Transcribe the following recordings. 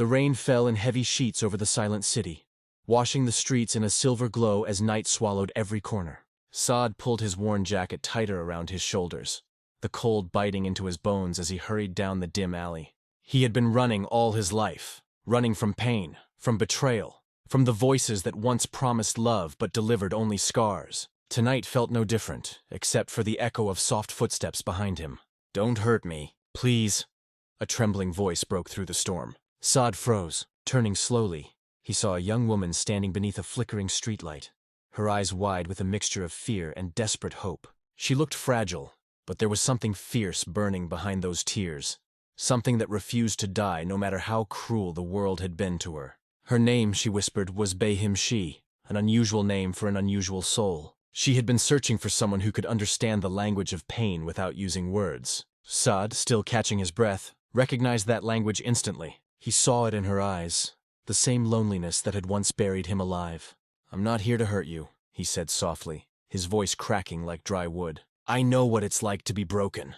The rain fell in heavy sheets over the silent city, washing the streets in a silver glow as night swallowed every corner. Saad pulled his worn jacket tighter around his shoulders, the cold biting into his bones as he hurried down the dim alley. He had been running all his life, running from pain, from betrayal, from the voices that once promised love but delivered only scars. Tonight felt no different, except for the echo of soft footsteps behind him. "Don't hurt me, please." A trembling voice broke through the storm. Saad froze. Turning slowly, he saw a young woman standing beneath a flickering streetlight, her eyes wide with a mixture of fear and desperate hope. She looked fragile, but there was something fierce burning behind those tears, something that refused to die no matter how cruel the world had been to her. Her name, she whispered, was Behim-She, an unusual name for an unusual soul. She had been searching for someone who could understand the language of pain without using words. Saad, still catching his breath, recognized that language instantly. He saw it in her eyes, the same loneliness that had once buried him alive. "I'm not here to hurt you," he said softly, his voice cracking like dry wood. "I know what it's like to be broken."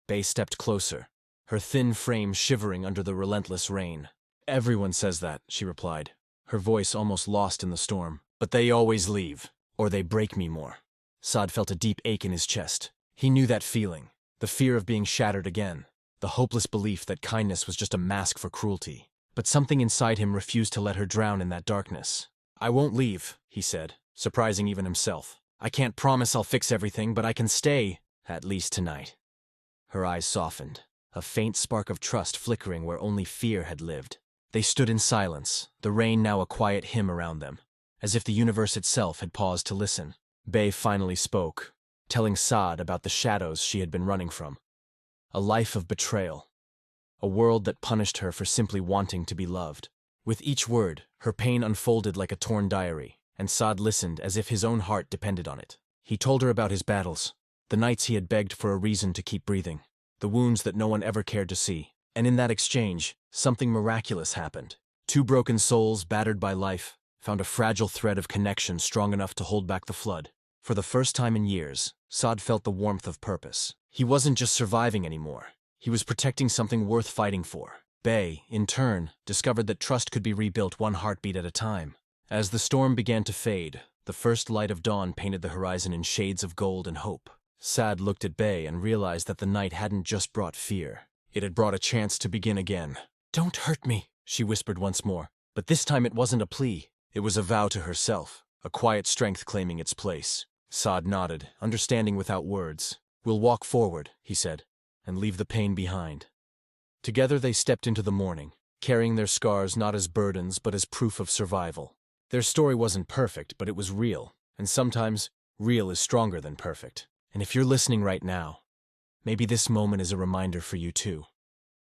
Bey stepped closer, her thin frame shivering under the relentless rain. "Everyone says that," she replied, her voice almost lost in the storm. "But they always leave, or they break me more." Saad felt a deep ache in his chest. He knew that feeling, the fear of being shattered again, the hopeless belief that kindness was just a mask for cruelty. But something inside him refused to let her drown in that darkness. "I won't leave," he said, surprising even himself. "I can't promise I'll fix everything, but I can stay, at least tonight." Her eyes softened, a faint spark of trust flickering where only fear had lived. They stood in silence, the rain now a quiet hymn around them, as if the universe itself had paused to listen. Bey finally spoke, telling Saad about the shadows she had been running from. A life of betrayal, a world that punished her for simply wanting to be loved. With each word, her pain unfolded like a torn diary, and Saad listened as if his own heart depended on it. He told her about his battles, the nights he had begged for a reason to keep breathing, the wounds that no one ever cared to see. And in that exchange, something miraculous happened. Two broken souls, battered by life, found a fragile thread of connection strong enough to hold back the flood. For the first time in years, Saad felt the warmth of purpose. He wasn't just surviving anymore. He was protecting something worth fighting for. Bey, in turn, discovered that trust could be rebuilt one heartbeat at a time. As the storm began to fade, the first light of dawn painted the horizon in shades of gold and hope. Saad looked at Bey and realized that the night hadn't just brought fear. It had brought a chance to begin again. "Don't hurt me," she whispered once more. But this time it wasn't a plea. It was a vow to herself, a quiet strength claiming its place. Saad nodded, understanding without words. "We'll walk forward," he said, "and leave the pain behind." Together they stepped into the morning, carrying their scars not as burdens but as proof of survival. Their story wasn't perfect, but it was real, and sometimes real is stronger than perfect. And if you're listening right now, maybe this moment is a reminder for you too.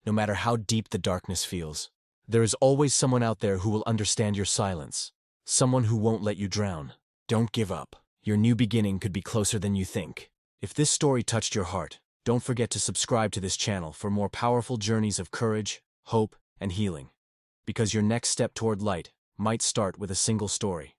No matter how deep the darkness feels, there is always someone out there who will understand your silence, someone who won't let you drown. Don't give up. Your new beginning could be closer than you think. If this story touched your heart, don't forget to subscribe to this channel for more powerful journeys of courage, hope, and healing. Because your next step toward light might start with a single story.